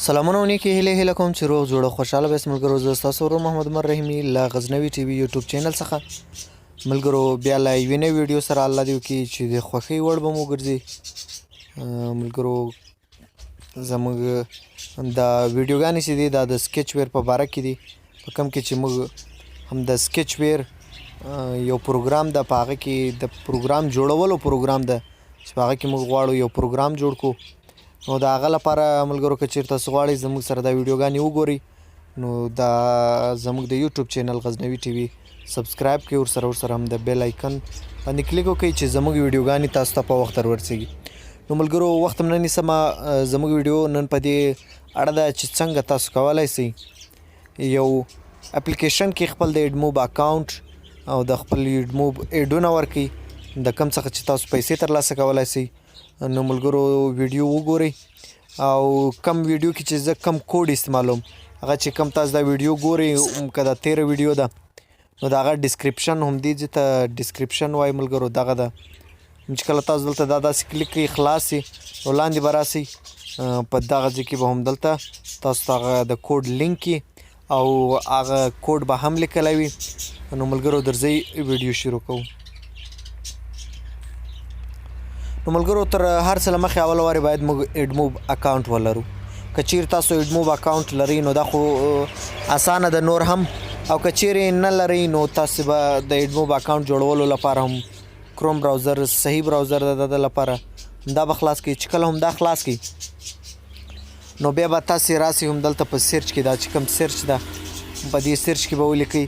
سلامونه ونیکې هیله کوم چې روغ جوړه خوشاله به ملګرو زه ستاسو ورور محمد عمر رحیمي له غزنوي ټي وي یوټیوب چینل څخه ملګرو بیا له یوې نوې ویډیو سره الله دې وکړي چې د خوښۍ وړ به مو وګرځي ملګرو زموږ دا ویډیوګانې چې دي دا د سکیچوير په باره کې دي په کوم کې چې موږ هم د سکیچوير یو پروګرام د په هغه کې د پروګرام جوړولو پروګرام ده چې په هغه کې موږ غواړو یو پروګرام جوړ کړو نو د هغه لپاره ملګرو که چیرته تاسو غواړئ زموږ سره دا ویډیوګانې وګورئ نو دا زموږ د یوټیوب چینل غزنوي ټي وي سبسکرایب کړئ ورسره هم د بیل آیکن باندې کلیک وکړئ چې زموږ ویډیوګانې تاسو ته په وخت ورسیږي نو ملګرو وخت هم نه نیسمه زموږ ویډیو نن په دې اړه ده چې څنګه تاسو کولی شئ یو اپلیکیشن کې خپل د اډموب اکاونټ او د خپل اډموب ایډونه ورکړئ د کم څخه چې تاسو پیسې ترلاسه کولی شئ نو ملګرو ویډیو وګورئ او کم ویډیو کې چې زه کم کوډ استعمالوم هغه چې کم تاسو دا ویډیو ګورئ که دا 13 ویډیو ده نو د هغه ډسکرپشن هم دی چې ته ډسکرپشن وایي ملګرو دغه ده چې کله تاسو دلته دا داسې کلیک کړئ خلاص شي او لاندې به راسئ په دغه ځای کې به هم دلته تاسو ته هغه د کوډ لینک او هغه کوډ به هم لیکلی وي نو ملګرو درځئ ویډیو شروع کوو نو ملګرو تر هر څه له مخې اول وارې باید موږ اډموب اکاونټ ولرو که چیرې تاسو اډموب اکاونټ لرئ نو دا خو اسانه ده نور هم او که چیرې نه لرئ نو تاسو به د اډموب اکاونټ جوړولو لپاره هم کروم براوزر صحیح براوزر ده د لپاره دا به خلاص کړئ چې کله هم دا خلاص کړئ نو بیا به تاسې راسئ هم دلته په سرچ کې دا چې کوم سرچ ده په دې سرچ کې به ولیکئ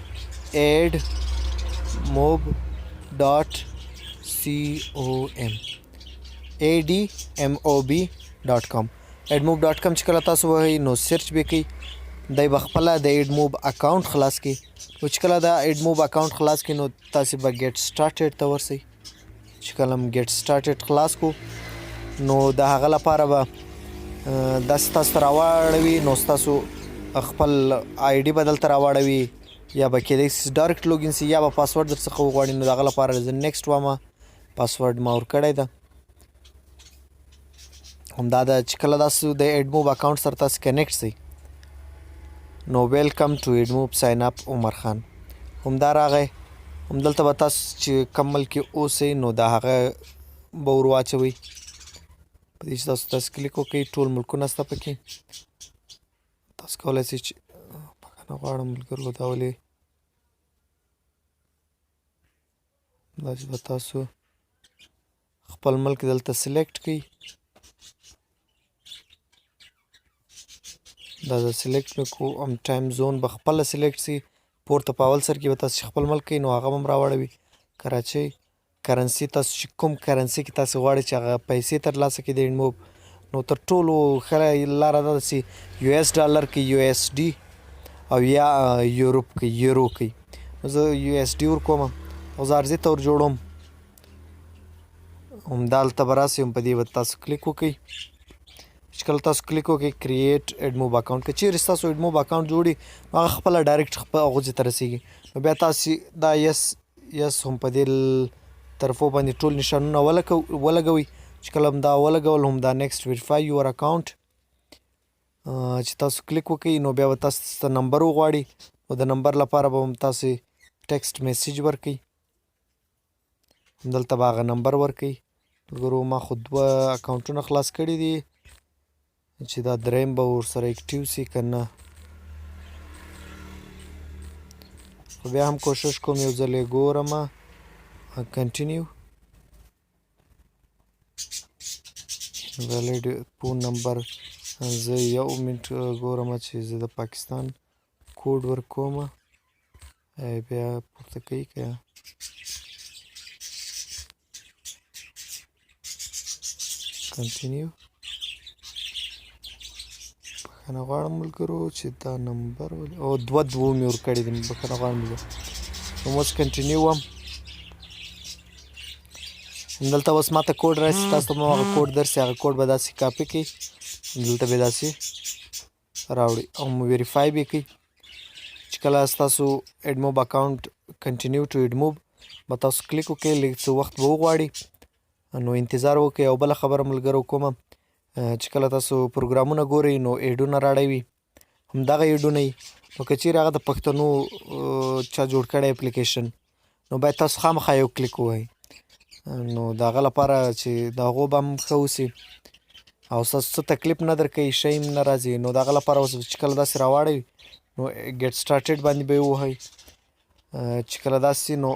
admob.com admob.com admob.com چې کله تاسو وهئ نو سرچ به کوئ دی به خپله د اډموب اکاونټ خلاص کړي نو چې کله دا اډموب اکاونټ خلاص کړي نو تاسې به ګیټ سټارټډ ته ورسئ چې کله هم ګیټ سټارټډ خلاص کړو نو د هغه لپاره به داسې تاسو ته راواړوي نو ستاسو خپل آی ډي به دلته راواړوي یا به کېدای شي ډایرکټ لوګین سي یا به پاسورډ درڅخه وغواړي نو د هغه لپاره زه نیکسټ وامه پاسورډ ما ورکړی ده همدا ده چې کله تاسو د اډموب اکاونټ سره تاسو کنیکټ شئ نو ویلکم ټو اډموب ساین اپ عمر خان همدا راغی همدلته به تاسو چې کوم ملک کې اوسئ نو د هغه به ور واچوئ په دې چې تاسو کلیک وکړئ ټول ملکونه شته پکې تاسو کولی شئ چې بخښنه غواړم ملګرو دا ولې دا چې به تاسو خپل ملک دلته سلیکټ کړئ دا د سلیکټ مې کو هم ټایم زون به خپله سلیکټ شي پورته په اول سر کې به تاسو خپل ملک کوئ نو هغه به هم راوړوي کراچۍ کرنسي تاسو چې کوم کرنسي کې تاسو غواړئ چې هغه پیسې ترلاسه کړئ د اډموب نو تر ټولو ښه لاره دا ده چې یو ایس ډالر کې یو ایس ډي او یا یوروپ کې یورو کوي نو زه یو ایس ډي ورکوم او زه عرضې ته ور جوړوم همدالته به راسئ هم په دې به تاسو کلیک وکړئ چې کله تاسو کلیک وکړئ کریټ اډموب اکاونټ که چیرې ستاسو اډموب اکاونټ جوړي نو هغه خپله ډایرکټ هغو ځای ته رسیږي نو بیا تاسې دا یس هم په دې طرفو باندې ټول نشانونه ولګوئ چې کله هم دا ولګول هم دا نیکسټ ویریفای یور اکاونټ چې تاسو کلیک وکړئ نو بیا به تاسو ته نمبر وغواړي نو د نمبر لپاره به هم تاسې ټیکسټ میسیج ورکړئ همدلته به هغه نمبر ورکړئ ملګرو ما خو 2 اکاونټونه خلاص کړي دي چې دا دریم به ورسره اکټیو سي که نه خو بیا هم کوشش کوم یو ځل یې ګورم کنټینیو ویلیډ فون نمبر زه یو منټ ګورم چې زه د پاکستان کوډ ورکوم بیا پورته کوي که کنټینیو بخښنه غواړم ملګرو چې دا نمبر او 2 مې ورکړي دي بخښنه غواړم زه نو اوس کنټینیو وم همدلته اوس ماته کوډ راسي تاسو ته مو هغه کوډ درسي هغه کوډ به داسې کاپي کړئ دلته به داسې راوړئ او ویریفای به کړئ چې کله ستاسو اډموب اکاونټ کنټینیو ټو اډموب به تاسو کلیک وکړئ لږ څه وخت به وغواړي نو انتظار وکړئ او بله خبره ملګرو کومه چې کله تاسو پروګرامونه ګورئ نو ایډونه راړوي همدغه ایډونه وي نو که چیرې هغه د پښتنو چا جوړ کړی اپلیکیشن نو باید تاسو خامخا یو کلیک ووهئ نو د هغه لپاره چې د هغو به هم ښه اوسي او ستاسو څه تکلیف نه درکوي شی هم نه راځي نو د هغه لپاره اوس چې کله داسې راواړوي نو ګیټ سټارټډ باندې به یې ووهئ چې کله داسې نو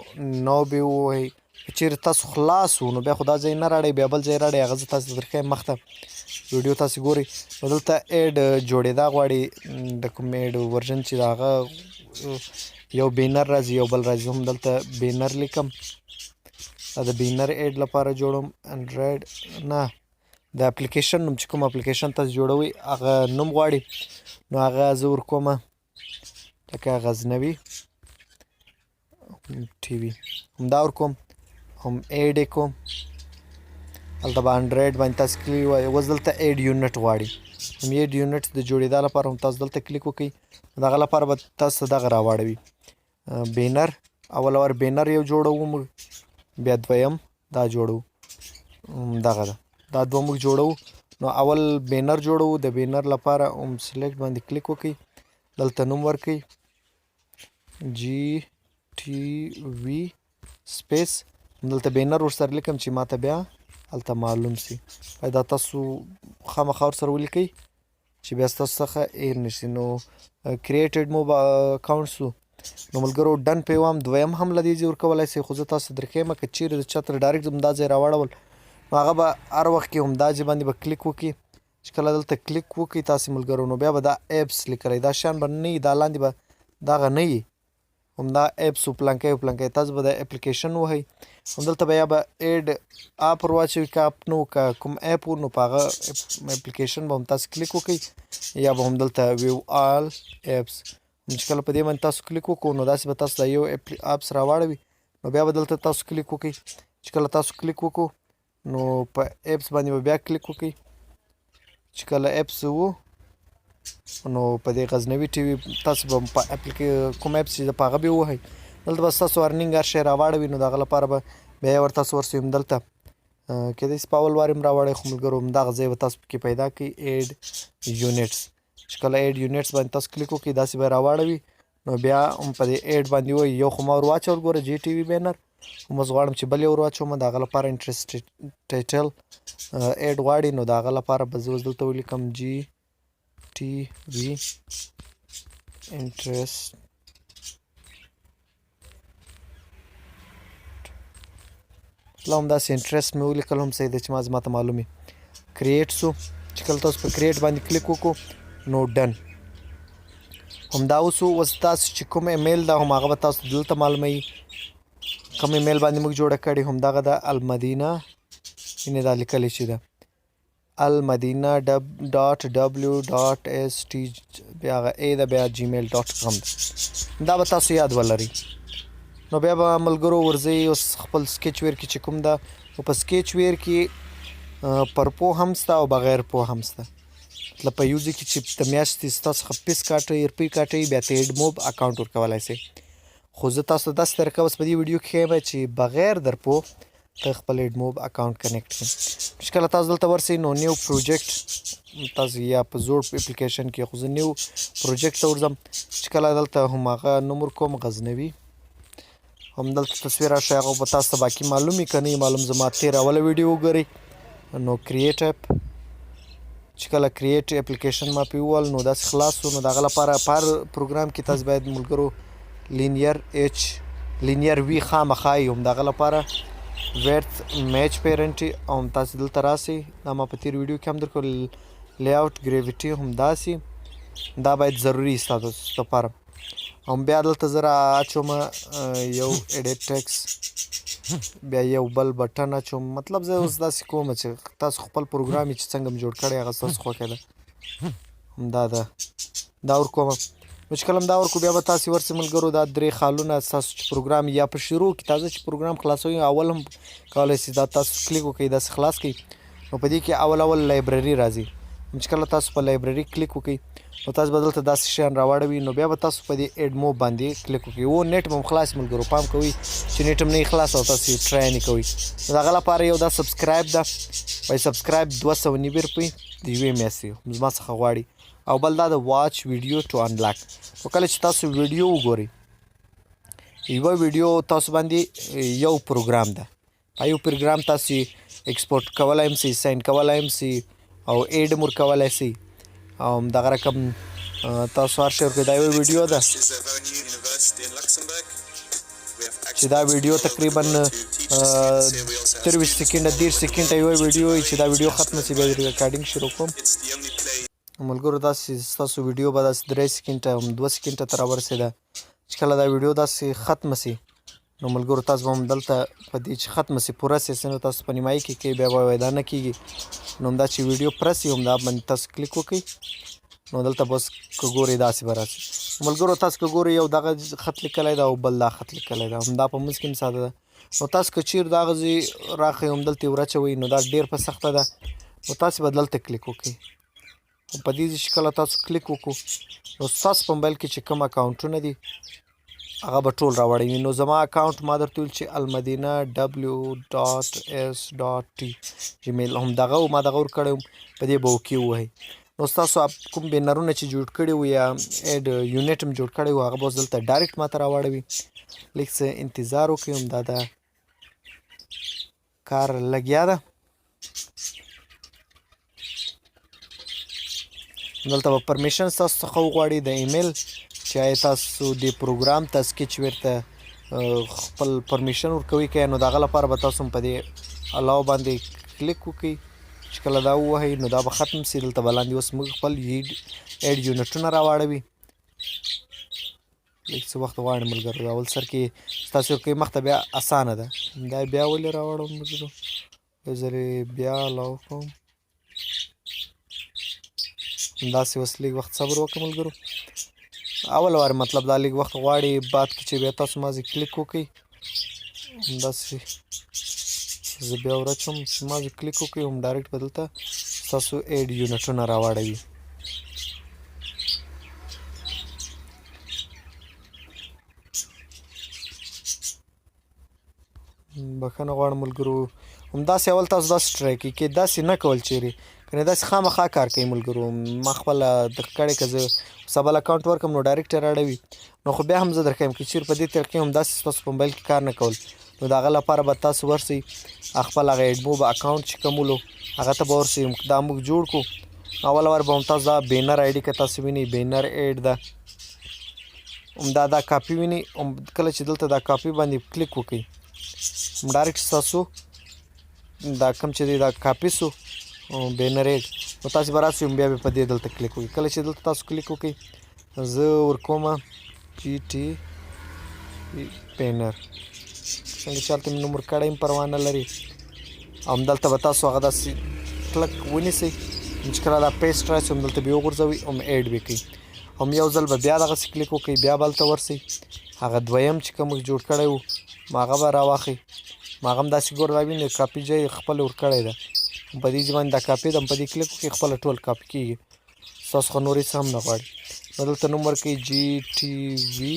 نو به یې ووهئ که چیرې تاسو خلاص وو نو بیا خو دا ځای نه راړئ بیا بل ځای راړئ هغه زه تاسو ته درښیم مخته ویډیو تاسې ګورئ نو دلته ایډ جوړېدا غواړي د کوم ایډ ورژن چې د هغه یو بینر راځي یو بل راځي هم دلته بینر لیکم دا د بینر ایډ لپاره جوړوم انډرایډ نه د اپلیکیشن نوم چې کوم اپلیکیشن تاسو جوړوئ هغه نوم غواړي نو هغه زه ورکومه لکه غزنوي ټي وي همدا ورکوم هم ایډ یې کوم هلته به انډرایډ باندې تاسو کلیک وایي اوس دلته ایډ یونټ غواړي هم ایډ یونټ د جوړېدا لپاره هم تاسو دلته کلیک وکړئ د هغه لپاره به تاسو دغه راواړوي بینر اول بینر یو جوړوو موږ بیا دویم دا جوړوو دغه ده دا دوه موږ جوړوو نو اول بینر جوړوو د بینر لپاره هم سلیکټ باندې کلیک وکړئ دلته نوم ورکړئ جی ټي وي سپیس دلته بینر ورسره لیکم چې ماته بیا هلته معلوم سي باید دا تاسو خامخا ورسره ولیکئ چې بیا ستاسو څخه ایر نشي نو کریټ اډموب اکاونټ سو نو ملګرو ډن پې وام دویم هم له دې ځای ورکولی سئ خو زه تاسو ته درښیمه که چیرې د چا تر ډایرکټ همدا ځای راواړول نو هغه به هر وخت کې همدا ځای باندې به کلیک وکړي چې کله دلته کلیک وکړي تاسې ملګرو نو بیا به دا ایپس لیکلی دا شیان به نه وي دا لاندې به دغه نه وي همدا ایپس پلانکی پلانکی تاسو به د اپلیکیشن وهئ همدلته به یا به ایډ اپ ور واچوي که اپ نه و که کوم ایپ و نو په هغه اپلیکیشن به هم تاسو کلیک وکړئ یا به همدلته ویو آل ایپس چې کله په دې باندې تاسو کلیک وکړو نو داسې به تاسو دا یو اپس راواړوي نو بیا به دلته تاسو کلیک وکړئ چې کله تاسو کلیک وکړو نو په ایپس باندې به بیا کلیک وکړئ چې کله ایپس و نو په دې غزنوي ټي وي تاسو به په کوم ایپس چې په هغه به ووهئ دلته به ستاسو ارنینګ هر شی راواړوي نو د هغه لپاره به بیا ور تاسو ورسئ همدلته کېدای شي په اول وار هم راواړئ خو ملګرو همدغه ځای به تاسو پکې پیدا کړئ ایډ یونټس چې کله ایډ یونټس باندې تاسو کلیک وکړئ داسې به راواړوي نو بیا هم په دې ایډ باندې وایي یو خو ما ور واچول ګوره جی ټي وي بینر هم اوس غواړم چې بل یې ور واچوم د هغه لپاره انټرست ټایټل ایډ غواړي نو د هغه لپاره به زه اوس دلته ولیکم جی ټي وي انټرست لا همداسې انټرست مې ولیکل هم صحیح ده چې زما ته معلوم وي کریټ سو چې کله تاسو په کریټ باندې کلیک وکړو نو ډن همدا اوس تاسو چې کوم ایمیل ده هم هغه به تاسو دلته معلوموي کوم ایمیل باندې موږ جوړه کړې همدغه ده المدینه یعنې دا لیکلی چې ده المدینه .w.st بیا هغه ای ده بیا gmail.com دا به تاسو یاد ولرئ نو بیا به ملګرو ورځئ اوس خپل سکیچویر کې چې کوم ده نو په سکیچویر کې پر پو هم شته او بغیر پو هم شته مطلب په یو ځای کې چې د میاشتې ستاسو څخه پیس کاټئ روپۍ کاټئ بیا ته اډموب اکاونټ ورکولی شئ خو زه تاسو ته داسې طریقه اوس په دې ویډیو کې ښیم چې بغیر در پو ته خپل اډموب اکاونټ کنیکټ کړئ چې کله تاسو دلته ورسئ نو نیو پروجیکټ تاسو یا په زوړ اپلیکیشن کې خو زه نیو پروجیکټ ته ورځم چې کله دلته هم هغه نوم ورکوم غزنوي هم دلته تصویر راشي هغه به تاسو ته باقي معلوم وي که نه معلوم زما تېره اوله ویډیو وګورئ نو کریټ اپ چې کله کریټ اپلیکیشن ما پې وویل نو داسې خلاص و نو د هغه لپاره په هر پروګرام کې تاسو باید ملګرو لینیر وي خامخا یي هم د هغه لپاره ویرث میچ پیرنټي او هم تاسې دلته راسئ دا ما په تېر ویډیو کې هم درکړو لیاوټ ګریویټي هم داسې دا باید ضروري ستاسو لپاره هم بیا دلته زه را اچوم یو ایډیټ ټیکس بیا یو بل بټن اچوم مطلب زه اوس داسې کوم چې تاسو خپل پروګرام چې څنګه م جوړ کړی هغه ستاسو خوښه ده همدا ده دا ورکوم نو چې کله هم دا ورکو بیا به تاسې ورسئ ملګرو دا درې خالونه ستاسو چې پروګرام یا په شروع کې تازه چې پروګرام خلاصوي اول هم کولی شئ دا تاسو کلیک وکړئ داسې خلاص کړئ نو په دې کې اول لایبرري راځي چې کله تاسو په لایبرري کلیک وکړئ نو تاسو به دلته داسې شیان راواړوي نو بیا به تاسو په دې اډموب باندې کلیک وکړئ و نیټ به هم خلاص ملګرو پام کوئ چې نیټ هم نه وي خلاص او تاسو ټرای نه کوئ نو د هغه لپاره یو دا سبسکرایب ده وایي سبسکرایب 290 روپۍ د یوې میاشتې زما څخه غواړي او بل دا د واچ ویډیو ټو انلاک نو کله چې تاسو ویډیو وګورئ یوه ویډیو تاسو باندې یو پروګرام ده یو پروګرام تاسو ایکسپورټ کولی هم سئ ساین کولی هم سئ او ايډموب کولی سئ او همدغه رقم تاسو هر شی ورکوئ دا یوه ویډیو ده چې دا ویډیو تقریبا 23 سکنډه 10 سکنډه یوه ویډیو وي چې دا ویډیو ختمه شي بیا ریکارډینګ شروع کوم ملګرو داسې ستاسو ویډیو به داسې 3 سکنډه 2 سکنډه ته راورسېده چې کله دا ویډیو داسې ختمه شي نو ملګرو تاسو به هم دلته په دې چې ختمه شي پوره شي نو تاسو په نیمایي کې کوئ بیا به دا نه کېږي نو همدا چې ویډیو پوره شي همدا باندې تاسو کلیک وکړئ نو دلته بس که ګورئ داسې به راشي ملګرو تاسو که ګورئ یو دغه خط لیکلی ده او بل دا خط لیکلی ده همدا په منځ کې هم ساده ده نو تاسو که چیرې دغه ځای راښئ همدلته یې ورچوئ نو دا ډېر په سخته ده نو تاسو به دلته کلیک وکړئ په دې ځای چې کله تاسو کلیک وکړو نو ستاسو په موبایل کې چې کوم اکاونټونه دي هغه به ټول راوړوي نو زما اکاونټ ما درته ویل چې almadina.w.s.t جیمیل همدغه و ما دغه ورکړی وم په دې به اوکې ووهئ نو ستاسو کوم بینرونه چې جوړ کړي وو یا ایډ یونټ هم جوړ کړی وو هغه به اوس دلته ډایرکټ ما ته راواړوي لږ څه انتظار وکړئ همدا د کار لګیا ده دلته به پرمیشن ستاسو څخه وغواړي د ایمیل چې آیا تاسو دې پروګرام ته سکیچویر ته خپل پرمیشن ورکوئ که نو د هغه لپاره به تاسو هم په دې الاو باندې کلیک وکړئ چې کله دا ووهئ نو دا به ختم سي دلته به لاندې اوس موږ خپل ایډ یونټونه راواړوي لږ څه وخت غواړي ملګرو اول سر کې ستاسو ورکوي مخته بیا اسانه ده دا بیا ولې راوړم ملګرو یو ځل بیا الاو کوم همداسې اوس لږ وخت صبر وکړه ملګرو اول وار مطلب دا لږ وخت غواړي بعد کې چې بیا تاسو مازې کلیک وکړئ همداسې زه بیا ورچوم چې مازې کلیک وکړئ هم ډایرکټ به دلته ستاسو ایډ یونټونه راواړوي بښنه غواړم ملګرو همداسې اول تاسو داسې ټرای کړئ کې داسې نه کول چیرې کنه داسې خامخا کار کوي ملګرو ما خپله دغه کړی که زه بل اکاونټ ورکړم نو ډایرکټ یې راړوي نو خو بیا هم زه درښیم که چیرې په دې طریقې همداسې ستاسو په موبایل کې کار نه کول نو د هغه لپاره به تاسو ورسئ خپل هغه ايډموب اکاونټ چې کوم ولو هغه ته به ورسئ دا موږ جوړ کړو اول وار به هم تاسو دا بینر آی ډي که تاسو وینئ بینر ایډ ده همدا دا کاپي وینئ کله چې دلته دا کاپي باندې کلیک وکړئ ډایرکټ ستاسو دا کوم چې دی دا کاپي سو بینر ایډ نو تاسو به راسئ بیا به په دې دلته کلیک وکړئ کله چې دلته تاسو کلیک وکړئ زه ورکوم جي ټي بینر څنګه چې هلته مې نوم ورکړی هم پروا نه لري همدلته به تاسو هغه داسې کلک ونیسئ چې کله دا پیسټ راشي همدلته بیا وغورځوئ هم ایډ به کوي هم یو ځل به بیا دغسې کلیک وکړئ بیا به هلته ورسئ هغه دویم چې کوم جوړ کړی و هغه به راواخئ هغه هم داسې ګور راوینئ کاپي ځای خپل ورکړی ده په دې ځای باندې دا کاپي ده په دې کلیک وکړئ خپله ټول کاپي کېږي ستاسو خو نور هېڅ هم نه غواړي نو دلته نوم ورکړئ جي ټي وي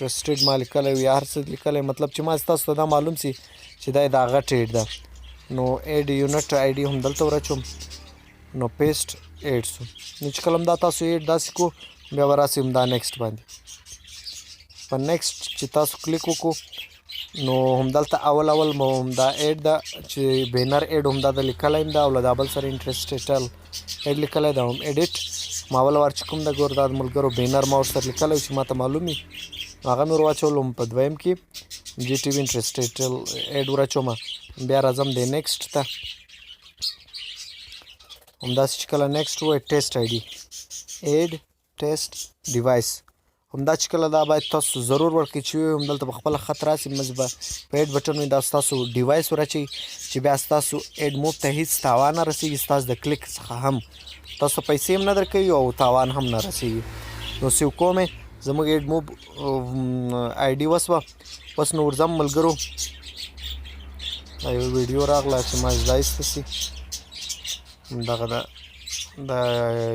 انټرسټډ ما لیکلی وي هر څه لیکلی مطلب چې ما ستاسو ته دا معلوم سي چې دا د هغه ټیډ ده نو ایډ یونټ آی ډي هم دلته ورچوم نو پیسټ ایډ سو نو چې کله هم دا تاسو ایډ داسې کو بیا به راسئ همدا نیکسټ باندې په نیکسټ چې تاسو کلیک وکړو نو همدلته اول مو همدا ایډ ده چې بینر ایډ همدا د لیکلی هم ده او له دا بل سره انټرسټل ایډ لیکلی ده هم ایډیټ ما اول وار چې کوم د ګور دا د ملګرو بینر ما ورسره لیکلی چې ما ته معلوم وي هغه مې ور واچولم په دویم کې جي ټي وي انټرسټل ایډ ور اچوم بیا راځم د نیکسټ ته همداسې چې کله نیکسټ ووایي ټیسټ آی ډي ایډ ټیسټ ډیوایس همدا چې کله دا باید تاسو ضرور ورکړئ چې همدلته به خپله خط راسي مزې به په ایډ بټن وي دا ستاسو ډیوایس ور اچوي چې بیا ستاسو ایډموب ته هېڅ تاوان نه رسېږي ستاسو د کلیک څخه هم تاسو پیسې هم نه درکوي او تاوان هم نه رسېږي نو سیو کوم یې زموږ ایډموب آی ډي وسوه اوس نو ورځم ملګرو دا یو ویډیو راغله چې ما دا ایسته سي دغه دا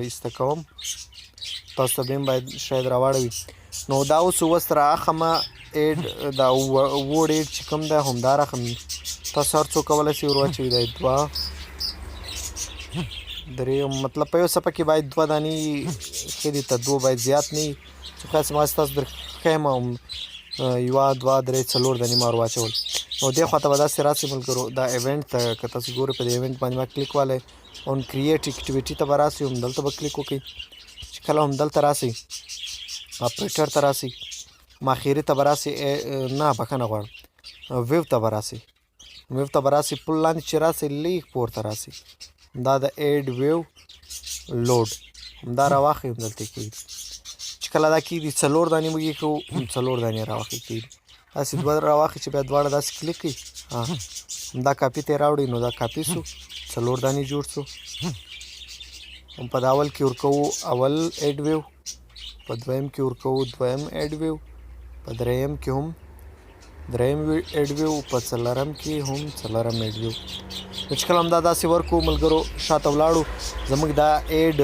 ایسته کوم تاسو ته بیا هم باید شاید راواړوي نو دا اوس راخمه ایډ دا ووډ ایډ چې کوم ده همدا راخم تاسو هر څو کولی شئ ور واچوئ دا 2 درې مطلب په یو څپه کې باید 2 دانې ښه دي ته 2 باید زیات نه وي چې خاص ما ستاسو درښیم یوه 2 3 4 دانې ما ور واچول نو دې خوا ته به داسې راسئ ملګرو دا ایونټ ته که تاسو ګورئ په دې ایونټ باندې ما کلیک والی اون کریټ اکټیویټي ته به راسئ هم دلته به کلیک وکړئ چې کله هم دلته راسئ اپریټر ته راسئ ماخیري ته به راسئ نه بښنه غواړم ویو ته به راسئ ویو ته به راسئ پل لاندې چې راسئ لیک پورته راسئ دا د ایډ ویو لوډ همدا راواخئ هم دلته کېږدي چې کله دا کېږدي 4 دانې موږ یې کوو 4 دانې راواخئ کېږدي داسې 2 راواخئ چې بیا دواړه داسې کلیک کړئ همدا کاپي ته یې راوړئ نو دا کاپي سو 4 دانې جوړ سو په دا اول کې ورکوو اول ایډ ویو په دویم کې ورکوو دویم ایډ ویو په دریم کې هم دریم ایډ ویو په څلورم کې هم څلورم ایډ ویو نو چې کله هم دا داسې ورکوو ملګرو شاته ولاړو زموږ دا ایډ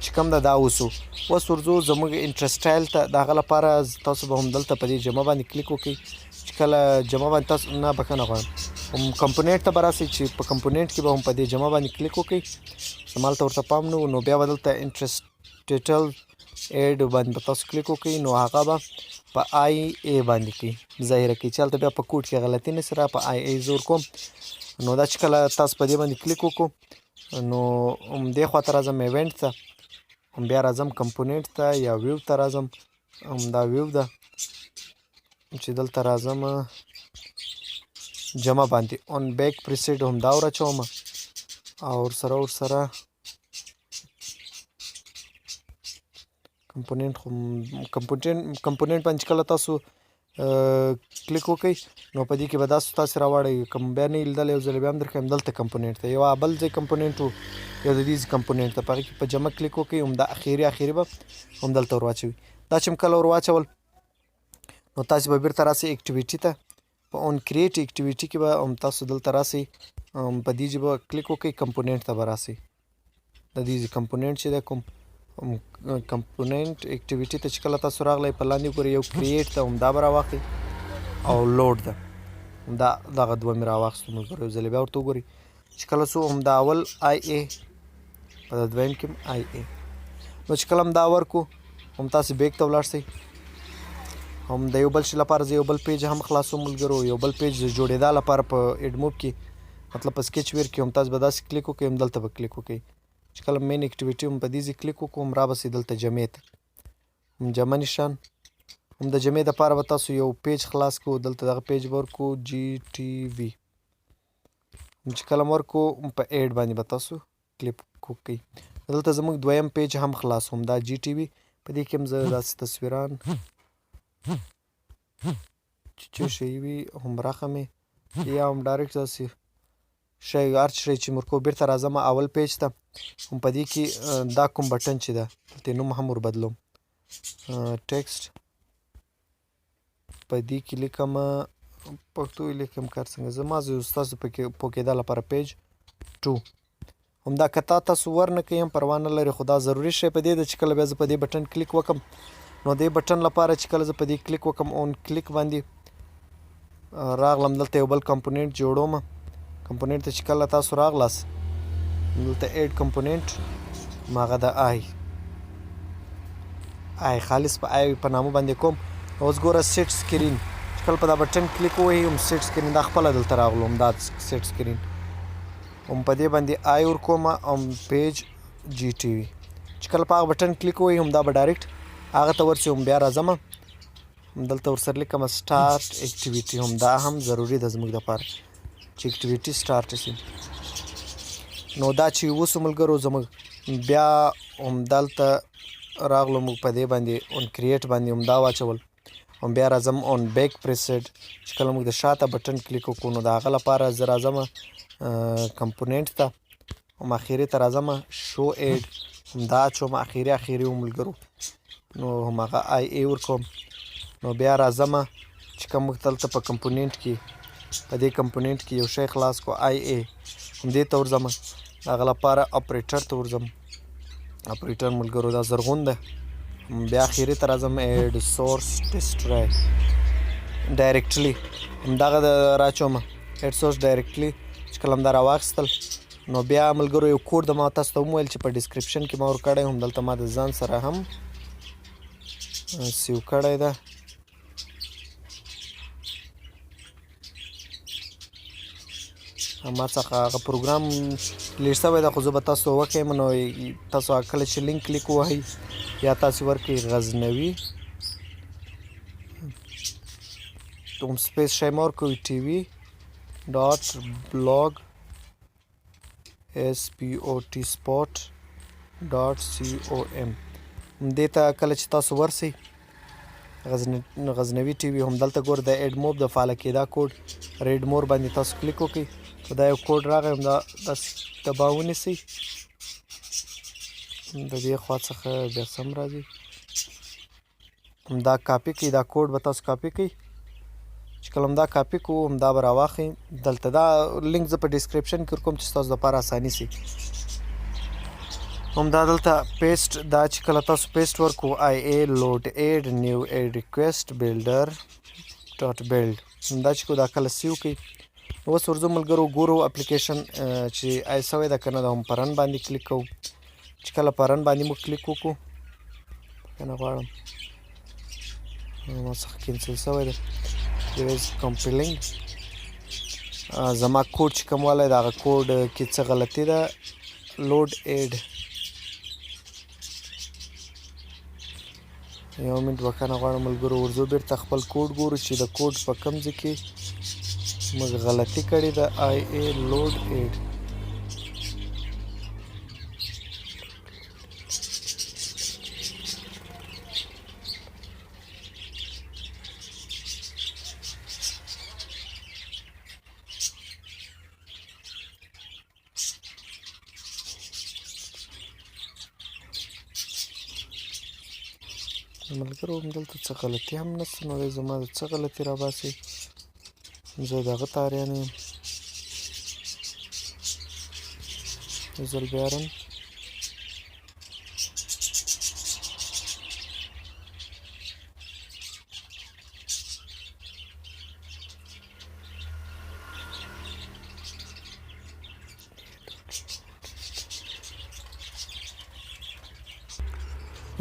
چې کوم ده دا اوسو اوس ورځو زموږ انټرسټایل ته د هغه لپاره تاسو به هم دلته په دې جمع باندې کلیک وکړئ چې کله جمع باندې تاسو نه بښنه غواړم هم کمپونیټ ته به راسئ چې په کمپونیټ کې به هم په دې جمع باندې کلیک وکړئ همالته ورته پام نه و نو بیا به دلته انټرسټیټل ایډ باندې به تاسو کلیک وکړئ نو هغه به په آی ای باندې کې ظاهره کوي چې هلته بیا په کوډ کې غلطي نه سره په آی ای زور کوم نو دا چې کله تاسو په دې باندې کلیک وکړو نو دې خوا ته راځم ایونټ ته هم بیا راځم کمپونیټ ته یا ویو ته راځم دا ویو ده چې دلته راځم جمع باندې اون بیک پریسیډ هم دا ورچوم او ورسره کمپونیټ باندې کله تاسو کلیک وکړئ نو په دې کې به تاسو راوړئ کوم بیا نه لیدل یو ځل بیا هم درښیم دلته کمپونیټ ته یو بل ځای کمپونیټ و یو د دې کمپونیټ ته په هغې کې په جمع کلیک وکړئ هم دا اخري به هم دلته ور واچوي دا چې کله ور واچول نو تاسو به بیرته راسئ اکټیویټي ته په اون کریټ اکټیویټي کې به هم تاسو دلته راسئ په دې به کلیک وکړئ کمپونیټ ته به راسئ د دې کمپونیټ چې دی کوم کمپونیټ اکټیویټي ته چې کله تاسو راغلی په لاندې ګورئ یو کریټ ته هم دا به راواخلئ او لوډ ده همدا دغه دوه مې راواخیستو ملګرو یو ځلې بیا ورته وګورئ چې کله سو هم دا اول آی ای په دویم کې هم آی ای نو چې کله هم دا ورکو هم تاسو بیک ته ولاړ شئ هم د یو بل شي لپاره زه یو بل پیج هم خلاصوم ملګرو یو بل پیج جوړېدا لپاره په اډموب کې مطلب په سکېچوير کې هم تاسو به داسې کلیک وکړئ هم دلته به کلیک وکړئ چې کله مین اکټیویټي هم په دې ځای کلیک وکړو هم رابسئ دلته جمع ته هم جمع نشان هم د جمع دپاره به تاسو یو پیج خلاص کړو دلته دغه پیج به ورکړو جی ټي وي چې کله هم ورکړو په ایډ باندې به تاسو کلیک وکړئ دلته زموږ دویم پیج هم خلاص هم دا جی ټي وي په دې کې هم زه داسې تصویران چې شی وي هم راخمې یا هم ډایرکټ داسې شی هر شی چې مرکو بیرته راځم اول پیج ته هم په دې کې دا کوم بټن چې ده دلته نوم هم ور بدلوم ټیکسټ په دې کې لیکم پښتو یې لیکم کار څنګه زما زه ستاسو پوکېدا لپاره پیج 2 همدا که تاسو ور نه کوئ هم پروا نه لري خو دا ضروري شی په دې ده چې کله بیا زه په دې بټن کلیک وکړم نو دې بټن لپاره چې کله زه په دې کلیک وکړم اون کلیک باندې راغلم دلته یو بل کمپونیټ جوړوم کمپونیټ ته چې کله تاسو راغلاست دلته ایډ کمپونیټ هغه د آی خالص په آی په نامه باندې کوم اوس ګوره سیټ سکرین چې کله په دا بټن کلیک ووهئ هم سیټ سکرین دا خپله دلته راغلو هم دا سیټ سکرین هم په دې باندې آی ورکوم هم پیج جی ټي وي چې کله په هغه بټن کلیک ووهئ هم دا به ډایرکټ هغه ته ورسئ هم بیا راځم هم دلته ورسره لیکم سټارټ اکټیویټي هم دا هم ضروري ده زموږ دپاره چې اکټیویټي سټارټ شي نو دا چې اوس ملګرو زموږ بیا هم دلته راغلو موږ په دې باندې اون کریټ باندې هم دا واچول هم بیا راځم اون بیک پریسیډ چې کله موږ د شاته بټن کلیک وکړو نو د هغه لپاره زه راځم کمپونیټ ته هم اخري ته راځم شو ایډ هم دا اچوم اخري و ملګرو نو هم هغه آی ای ورکوم نو بیا راځم چې کوم موږ دلته په کمپونیټ کې په دې کمپونیټ کې یو شی خلاص کو آی ای هم دې ته ورځم هغه لپاره اپریټر ته ورځم اپریټر ملګرو دا زرغون ده بیا اخري ته راځم ایډ سورس ډسټرای ډایرکټلی همدغه د راچوم ایډ سورس ډایرکټلی چې کله هم دا راواخیستل نو بیا ملګرو یو کوډ د ما تاسو ته وویل چې په ډسکرپشن کې ما ورکړی هم دلته ما د ځان سره هم سیو کړی ده ما څخه هغه پروګرام ډیلیټ شوی ده خو زه به تاسو ته وښیم نو تاسو کله چې لینک کلیک ووهئ یا تاسې ورکړئ غزنوي کوم سپیس شی مه ورکوئ ټي وي ډاټ بلاګ SPOT spot ډاټ COM دې ته کله چې تاسو ورسئ غزنوي ټي وي هم دلته ګور د ايډموب د فعاله کېدا کوډ ریډ مور باندې تاسو کلیک وکړئ خو دا یو کوډ راغی هم دا داسې دبا ونیسئ د دې خوا څخه بیا سم راځي همدا کاپي کړئ دا کوډ به تاسو کاپي کړئ چې کله همدا کاپي کوو همدا به راواخلئ دلته دا لینک زه په ډسکرپشن کې ورکوم چې ستاسو دپاره اساني سي همدا دلته پیسټ دا چې کله تاسو پیسټ ورکو IA لوډ ایډ نیو ایډ ریکویسټ بلډر ډاټ بلډ همدا چې کو دا کله سیو کوي اوس ورځو ملګرو ګورو اپلیکیشن چې آی سوی ده که نه ده هم په رن باندې کلیک کوو چې کله په رن باندې موږ کلیک وکړو که نه غواړم ما څخه کینسل سوی ده کمپیلینګ زما کوډ چې کوم والی د هغه کوډ کې څه غلطي ده لوډ ایډ یو منټ بښنه غواړم ملګرو ورځو بیرته خپل کوډ ګورو چې د کوډ په کوم ځای کې موږ غلطي کړې ده IA لوډ ایډ ملګرو همدلته څه غلطي هم نشته نو دی زما د څه غلطي راباسي زه د هغه تاریان یم یو ځل بیا رن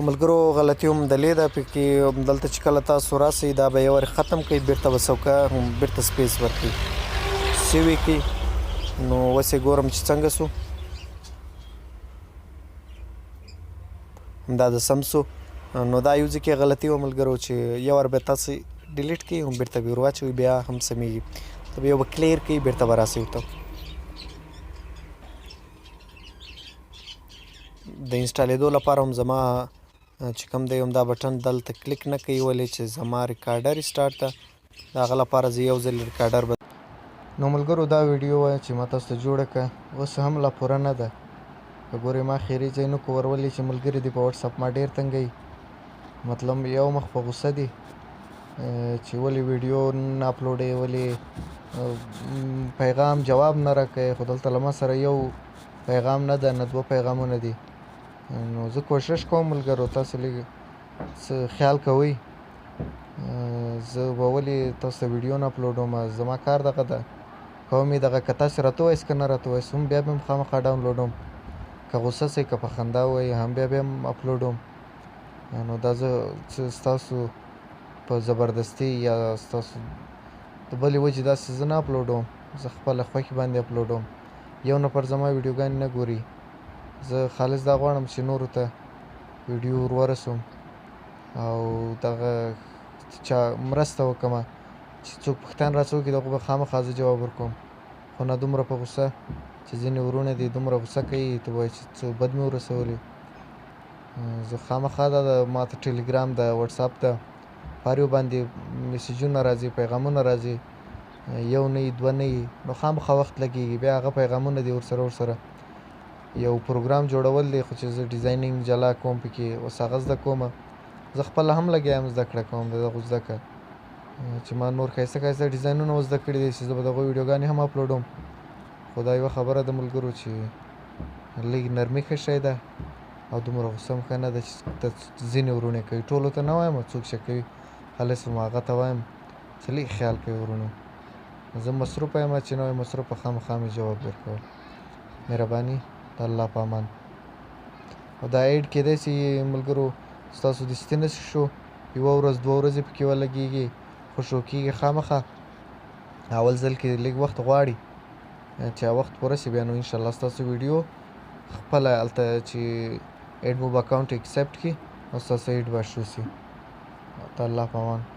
ملګرو غلطي هم دلې ده پکې دلته چې کله تاسو راسئ دا به یو وارې ختم کړئ بیرته به څوکه هم بیرته سپیس ورکړئ سیو یې کړئ نو اوس یې ګورم چې څنګه سو همدا د سم سو نو دا یو ځای کې غلطي وه ملګرو چې یو وار به تاسې ډیلیټ کړئ هم بیرته به ور واچوئ بیا هم سمیږي ته یو به کلیر کړئ بیرته به راسئ ورته د انسټالېدو لپاره هم زما چې کوم دی هم دا بټن دلته کلیک نه کوي ولې چې زما ریکارډر سټارټ ده د هغه لپاره زه یو ځل ریکارډر نو ملګرو دا ویډیو وایه چې ما تاسو ته جوړه کړه اوس هم لا پوره نه ده که ګورې ما خیري ځای نه کو ورولې چې ملګري دي په وټساپ ما ډېر تنګوي مطلب یو مخ په غوسه دي چې ولې ویډیو نه اپلوډوې ولې پیغام جواب نه راکوې خو دلته له ما سره یو پیغام نه ده نه دوه پیغامونه دي نو زه کوشش کوم ملګرو تاسو لږ څه خیال کوئ زه به ولې تاسو ته ویډیو نه اپلوډوم زما کار دغه ده کوم یې دغه که تاسو راته ووایاست که نه راته ووایاست هم بیا به هم خامخا ډاونلوډوم که غوسه سئ که په خندا ووایي هم بیا هم اپلوډوم نو دا زه ستاسو په زبردستي یا ستاسو د بلې وجې داسې زه نه اپلوډوم زه خپله خوښې باندې اپلوډوم یو نفر زما ویډیوګانې نه ګوري زه خالص دا غواړم چې نورو ته ویډیو ور ورسوم او دغه چا مرسته وکړمه چې څوک پوښتنه راڅه وکړي د هغو به خامخا زه جواب ورکوم خو نه دومره په غوسه چې ځینې ورونه دي دومره غوسه کوي ته وایي چې څه بد مې ورسولي زه خامخا دا ما ته ټلیګرام ده وټساپ ده په هر یو باندې میسیجونه راځي پیغامونه راځي یو نه وي دوه نه وي نو خامخا وخت لګېږي بیا هغه پیغامونه دي ورسره یو پروګرام جوړول دی خو چې زه ډیزاینینګ جلا کوم پکې اوس هغه زده کومه زه خپله هم لګیا یم زده کړه کوم د دغو زده کړه چې ما نور ښایسته ښایسته ډیزاینونه زده کړي دي چې زه به دغو ویډیوګانې هم اپلوډوم خو دا یوه خبره ده ملګرو چې لږ نرمي ښه شی ده او دومره غوسه هم ښه نه ده چې ځینې ورونه کوي ټولو ته نه وایم څوک چې کوي خالص هم هغه ته وایم چې لږ خیال کوي ورونو زه مصروفه یم چې نه وای مصروفه خامخا مې جواب درکول مهرباني د الله په امان او دا ایډ کېدای شي ملګرو ستاسو دستي نشي شو یوه ورځ دوه ورځې پکې ولګېږي خو شو کېږي خامخا اول ځل کې لږ وخت غواړي چې وخت پوره شي بیا نو انشاءالله ستاسو ویډیو خپله هلته چې ايډموب اکاونټ اکسپټ کړي او ستاسو ایډ به شو شي د الله په امان